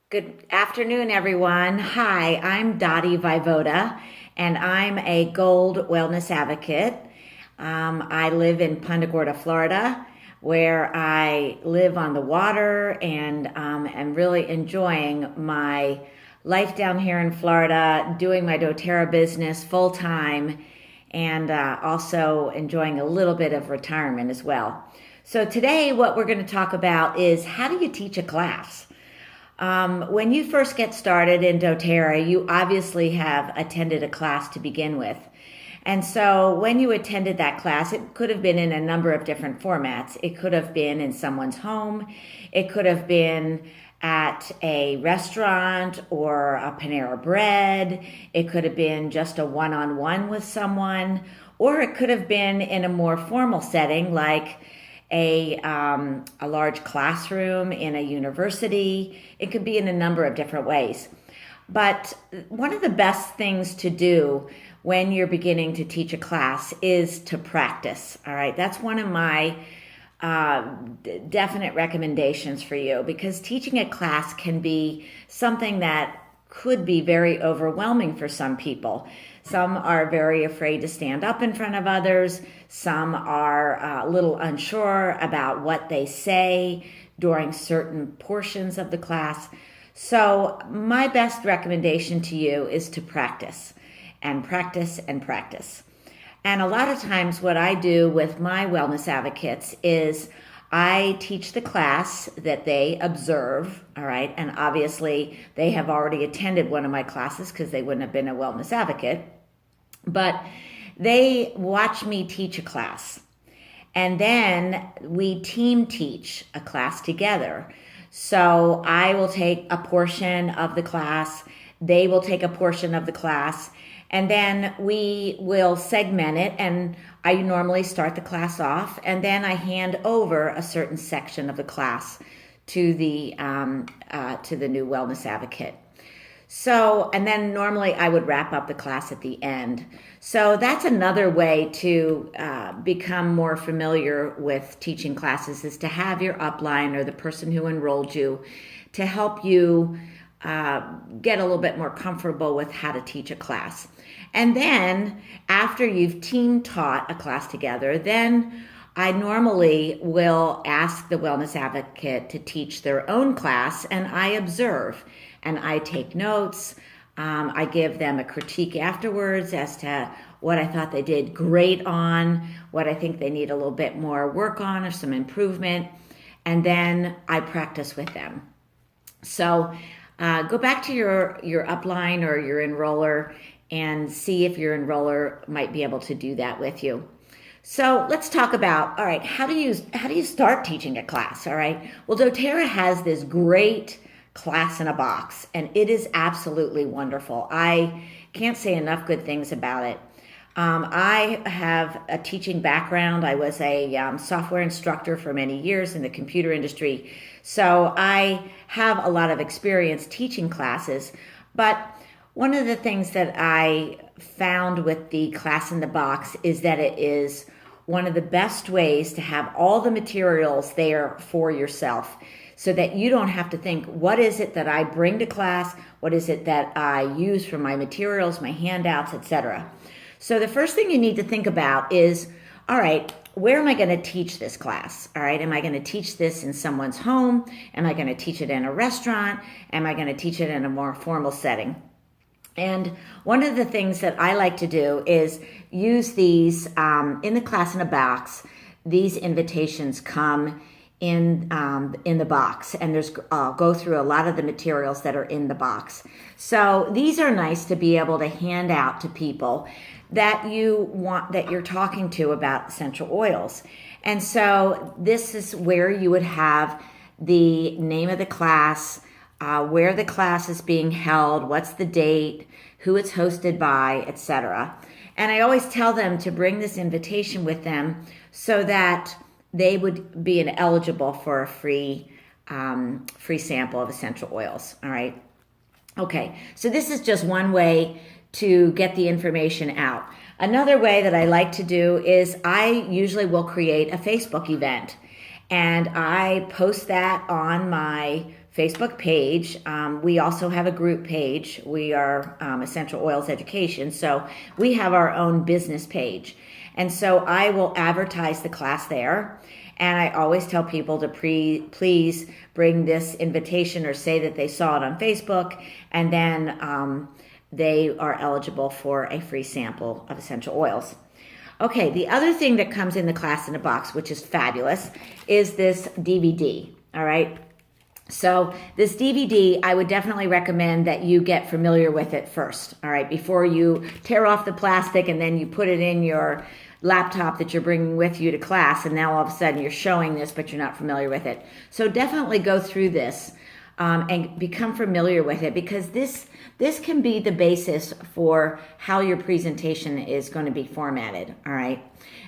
Good afternoon, everyone. Hi, I'm Dottie Vivoda, and I'm a Gold Wellness Advocate. I live in Punta Gorda, Florida, where I live on the water and am really enjoying my life down here in Florida, doing my doTERRA business full time, and also enjoying a little bit of retirement as well. So, today, what we're going to talk about is how do you teach a class? When you first get started in doTERRA, you obviously have attended a class to begin with. And so when you attended that class, it could have been in a number of different formats. It could have been in someone's home. It could have been at a restaurant or a Panera Bread. It could have been just a one-on-one with someone, or it could have been in a more formal setting like a large classroom in a university. It could be in a number of different ways. But one of the best things to do when you're beginning to teach a class is to practice. All right, that's one of my definite recommendations for you, because teaching a class can be something that could be very overwhelming for some people. Some are very afraid to stand up in front of others. Some are a little unsure about what they say during certain portions of the class. So, my best recommendation to you is to practice and practice and practice. And a lot of times, what I do with my wellness advocates is I teach the class that they observe, all right? And obviously, they have already attended one of my classes because they wouldn't have been a wellness advocate. But they watch me teach a class. And then we team teach a class together. So I will take a portion of the class, they will take a portion of the class, and then we will segment it. And I normally start the class off, and then I hand over a certain section of the class to the new wellness advocate. So, and then normally I would wrap up the class at the end. So that's another way to become more familiar with teaching classes, is to have your upline or the person who enrolled you to help you get a little bit more comfortable with how to teach a class. And then after you've team taught a class together, then I normally will ask the wellness advocate to teach their own class, and I observe and I take notes. I give them a critique afterwards as to what I thought they did great on, what I think they need a little bit more work on or some improvement, and then I practice with them. So go back to your upline or your enroller and see if your enroller might be able to do that with you. So let's talk about, all right, how do you start teaching a class? All right. Well, doTERRA has this great class in a box, and it is absolutely wonderful. I can't say enough good things about it. I have a teaching background. I was a software instructor for many years in the computer industry, so I have a lot of experience teaching classes. But one of the things that I found with the class in the box is that it is one of the best ways to have all the materials there for yourself, so that you don't have to think, what is it that I bring to class? What is it that I use for my materials, my handouts, etc.? So the first thing you need to think about is, all right, where am I going to teach this class? All right, am I going to teach this in someone's home? Am I going to teach it in a restaurant? Am I going to teach it in a more formal setting? And one of the things that I like to do is use these in the class in a box. These invitations come in the box, and there's I'll go through a lot of the materials that are in the box. So these are nice to be able to hand out to people that you're talking to about essential oils. And so this is where you would have the name of the class, where the class is being held, what's the date, who it's hosted by, etc. And I always tell them to bring this invitation with them so that they would be eligible for a free sample of essential oils. All right. Okay. So this is just one way to get the information out. Another way that I like to do is I usually will create a Facebook event, and I post that on my Facebook page. We also have a group page. We are Essential Oils Education, so we have our own business page. And so I will advertise the class there. And I always tell people to please bring this invitation or say that they saw it on Facebook, and then they are eligible for a free sample of essential oils. Okay, the other thing that comes in the class in a box, which is fabulous, is this DVD, all right? So this DVD, I would definitely recommend that you get familiar with it first, all right, before you tear off the plastic and then you put it in your laptop that you're bringing with you to class, and now all of a sudden you're showing this, but you're not familiar with it. So definitely go through this and become familiar with it, because this can be the basis for how your presentation is going to be formatted, all right?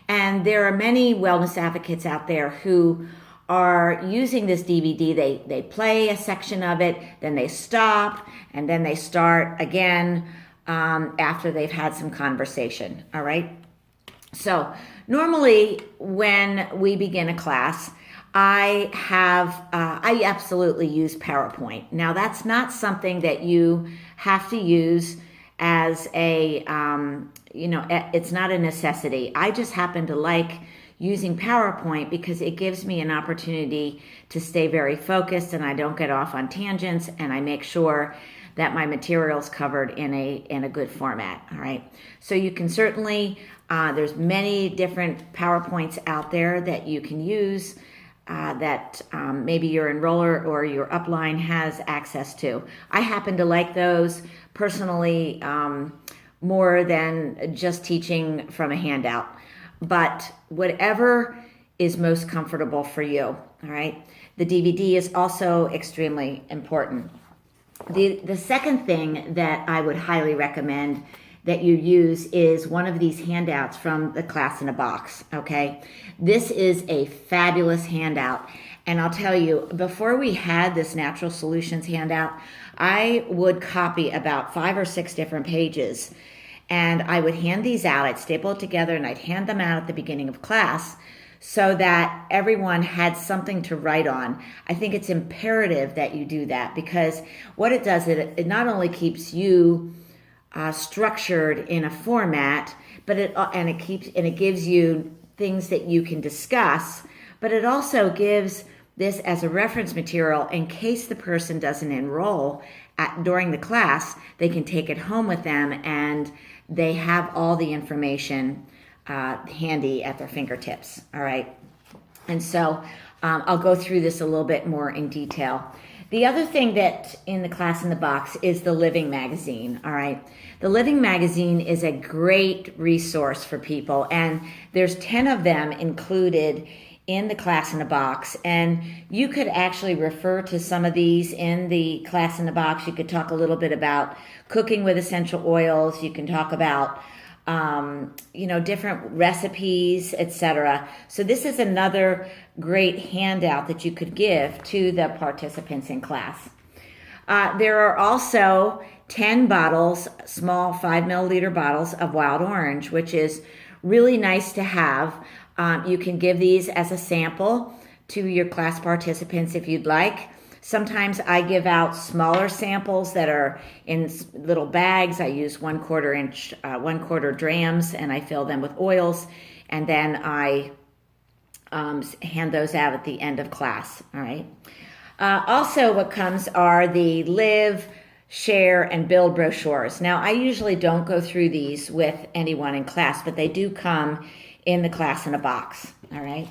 And there are many wellness advocates out there who are using this DVD. They play a section of it, then they stop, and then they start again after they've had some conversation, all right? So normally when we begin a class, I absolutely use PowerPoint. Now that's not something that you have to use as a, it's not a necessity. I just happen to like using PowerPoint because it gives me an opportunity to stay very focused and I don't get off on tangents, and I make sure that my material's covered in a good format, all right? So you can certainly, there's many different PowerPoints out there that you can use that maybe your enroller or your upline has access to. I happen to like those personally more than just teaching from a handout, but whatever is most comfortable for you, all right? The DVD is also extremely important. The second thing that I would highly recommend that you use is one of these handouts from the Class in a Box, okay? This is a fabulous handout. And I'll tell you, before we had this Natural Solutions handout, I would copy about 5 or 6 different pages, and I would hand these out. I'd staple it together and I'd hand them out at the beginning of class so that everyone had something to write on. I think it's imperative that you do that, because what it does, it not only keeps you structured in a format, but it gives you things that you can discuss, but it also gives this as a reference material in case the person doesn't enroll during the class. They can take it home with them and they have all the information handy at their fingertips, all right? And so I'll go through this a little bit more in detail. The other thing that in the Class in the Box is the Living Magazine, all right? The Living Magazine is a great resource for people, and there's 10 of them included in the Class in the Box, and you could actually refer to some of these in the Class in the Box. You could talk a little bit about cooking with essential oils. You can talk about different recipes, etc. So this is another great handout that you could give to the participants in class. There are also 10 bottles, small 5 milliliter bottles of Wild Orange, which is really nice to have. You can give these as a sample to your class participants if you'd like. Sometimes I give out smaller samples that are in little bags. I use 1/4 inch, 1/4 drams, and I fill them with oils, and then I hand those out at the end of class, all right? Also what comes are the Live, Share, and Build brochures. Now, I usually don't go through these with anyone in class, but they do come in the Class in a Box, all right?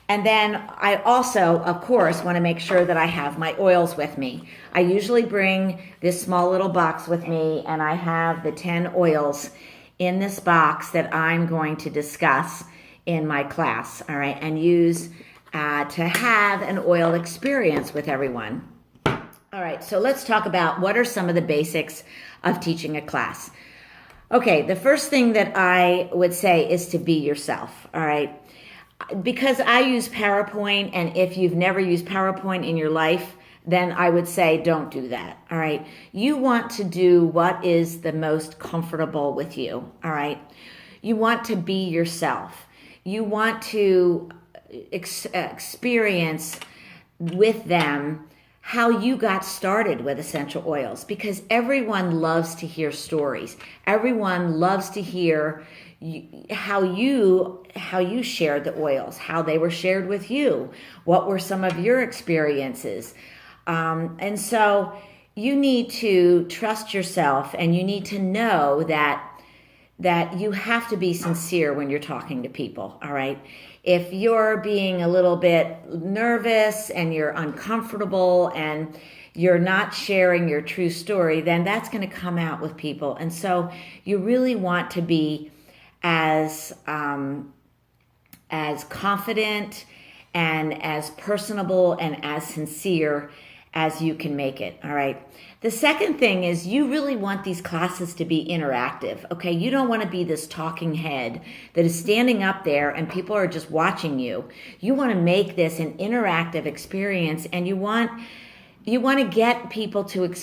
And then I also, of course, want to make sure that I have my oils with me. I usually bring this small little box with me, and I have the 10 oils in this box that I'm going to discuss in my class, all right, and use to have an oil experience with everyone. All right, so let's talk about what are some of the basics of teaching a class. Okay, the first thing that I would say is to be yourself, all right? Because I use PowerPoint, and if you've never used PowerPoint in your life, then I would say don't do that, all right? You want to do what is the most comfortable with you, all right? You want to be yourself. You want to experience with them how you got started with essential oils, because everyone loves to hear stories. Everyone loves to hear how you shared the oils, how they were shared with you, what were some of your experiences. And so you need to trust yourself, and you need to know that you have to be sincere when you're talking to people, all right? If you're being a little bit nervous and you're uncomfortable and you're not sharing your true story, then that's going to come out with people. And so you really want to be as confident and as personable and as sincere as you can make it, all right? The second thing is you really want these classes to be interactive, okay? You don't want to be this talking head that is standing up there and people are just watching you. You want to make this an interactive experience, and you want to get people to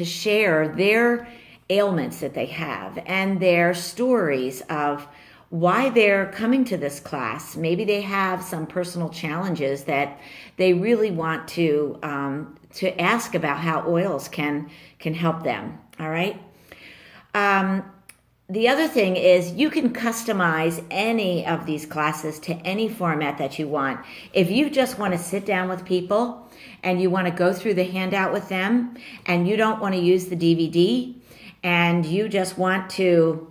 share their ailments that they have and their stories of why they're coming to this class. Maybe they have some personal challenges that they really want to ask about how oils can help them. All right. The other thing is you can customize any of these classes to any format that you want. If you just want to sit down with people and you want to go through the handout with them, and you don't want to use the DVD, and you just want to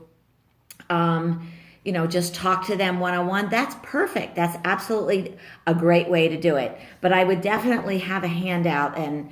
just talk to them one-on-one, that's perfect. That's absolutely a great way to do it. But I would definitely have a handout and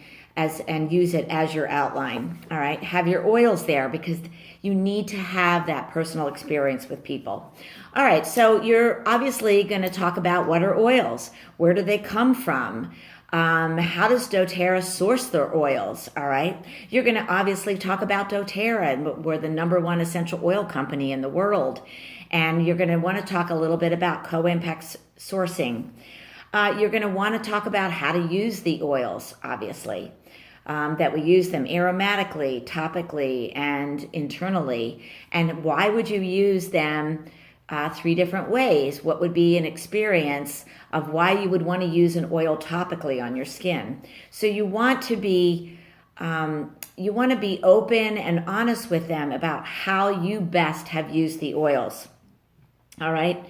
use it as your outline. All right. Have your oils there, because you need to have that personal experience with people. All right. So you're obviously going to talk about what are oils? Where do they come from? How does doTERRA source their oils? All right. You're going to obviously talk about doTERRA, and we're the #1 essential oil company in the world. And you're going to want to talk a little bit about co-impact sourcing. You're going to want to talk about how to use the oils, obviously, that we use them aromatically, topically, and internally. And why would you use them 3 different ways? What would be an experience of why you would want to use an oil topically on your skin? So you want to be open and honest with them about how you best have used the oils. All right.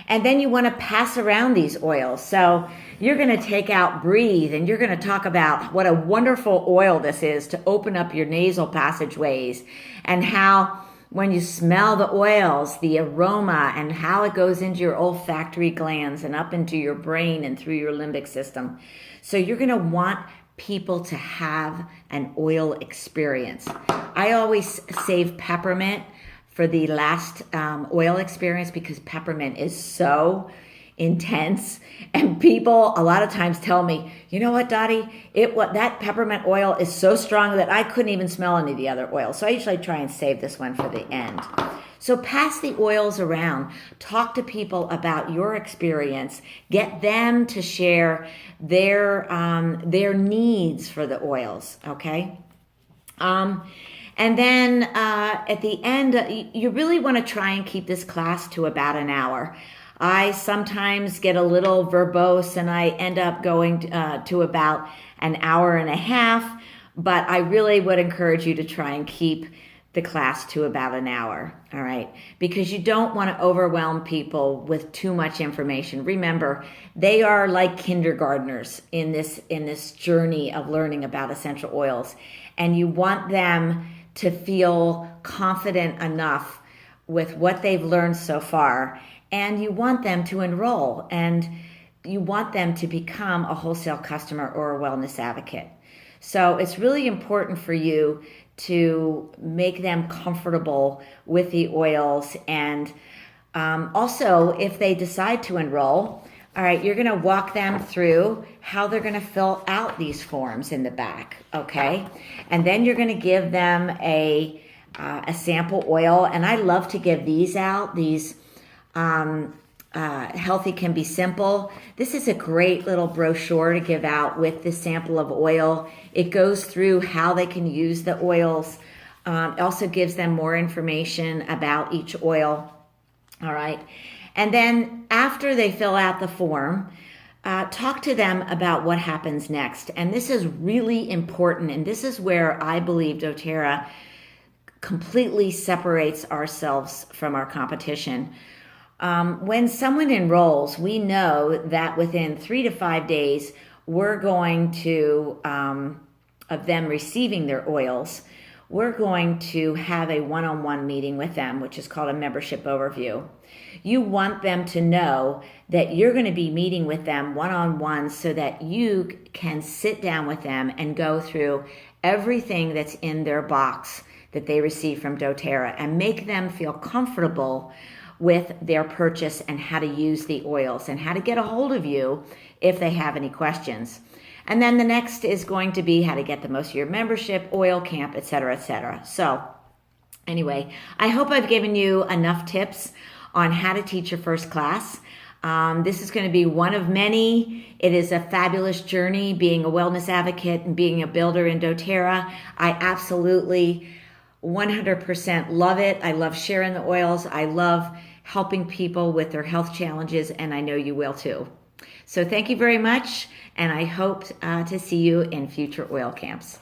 And then you want to pass around these oils. So you're going to take out Breathe, and you're going to talk about what a wonderful oil this is to open up your nasal passageways, and how when you smell the oils, the aroma, and how it goes into your olfactory glands and up into your brain and through your limbic system. So you're going to want people to have an oil experience. I always save peppermint for the last oil experience, because peppermint is so intense, and people a lot of times tell me, you know what, Dottie, that peppermint oil is so strong that I couldn't even smell any of the other oils. So I usually try and save this one for the end. So pass the oils around, talk to people about your experience, get them to share their needs for the oils, okay? And then at the end, you really want to try and keep this class to about an hour. I sometimes get a little verbose and I end up going to about an hour and a half, but I really would encourage you to try and keep the class to about an hour, all right? Because you don't want to overwhelm people with too much information. Remember, they are like kindergartners in this journey of learning about essential oils, and you want them to feel confident enough with what they've learned so far, and you want them to enroll, and you want them to become a wholesale customer or a wellness advocate. So it's really important for you to make them comfortable with the oils. And also, if they decide to enroll, all right, you're going to walk them through how they're going to fill out these forms in the back, okay? And then you're going to give them a sample oil. And I love to give these out, these Healthy Can Be Simple. This is a great little brochure to give out with the sample of oil. It goes through how they can use the oils. It also gives them more information about each oil. All right. And then after they fill out the form, talk to them about what happens next. And this is really important. And this is where I believe doTERRA completely separates ourselves from our competition. When someone enrolls, we know that within 3 to 5 days, we're going to, of them receiving their oils, we're going to have a one-on-one meeting with them, which is called a membership overview. You want them to know that you're going to be meeting with them one-on-one so that you can sit down with them and go through everything that's in their box that they receive from doTERRA and make them feel comfortable with their purchase and how to use the oils and how to get a hold of you if they have any questions. And then the next is going to be how to get the most of your membership, oil camp, etc., etc. So anyway, I hope I've given you enough tips on how to teach your first class. This is going to be one of many. It is a fabulous journey being a wellness advocate and being a builder in doTERRA. I absolutely 100% love it. I love sharing the oils. I love helping people with their health challenges, and I know you will too. So thank you very much, and I hope to see you in future oil camps.